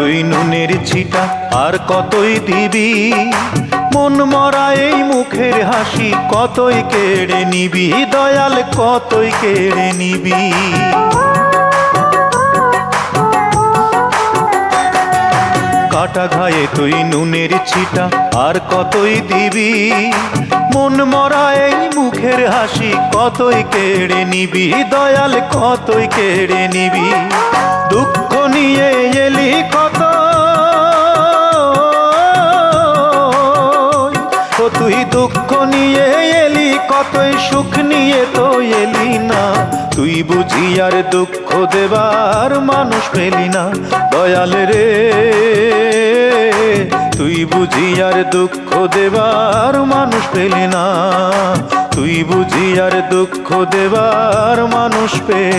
তুই নুনের ছিটা আর কতই দিবি, মন মরা এই মুখের হাসি কতই কেড়ে নিবি, দয়াল কতই কেড়ে নিবি। কাটা ঘায়ে তুই নুনের ছিটা আর কতই দিবি, মন মরা এই মুখের হাসি কতই কেড়ে নিবি, দয়াল কতই কেড়ে নিবি। দুঃখ নিয়ে এলি কত, ও তুই দুঃখ নিয়ে এলি কতই, সুখ নিয়ে তো এলি না। তুই বুঝি আর দুঃখ দেবার মানুষ পেলি না, দয়াল রে তুই বুঝি আর দুঃখ দেবার মানুষ পেলি না, তুই বুঝি আর দুঃখ দেবার মানুষ পেলি।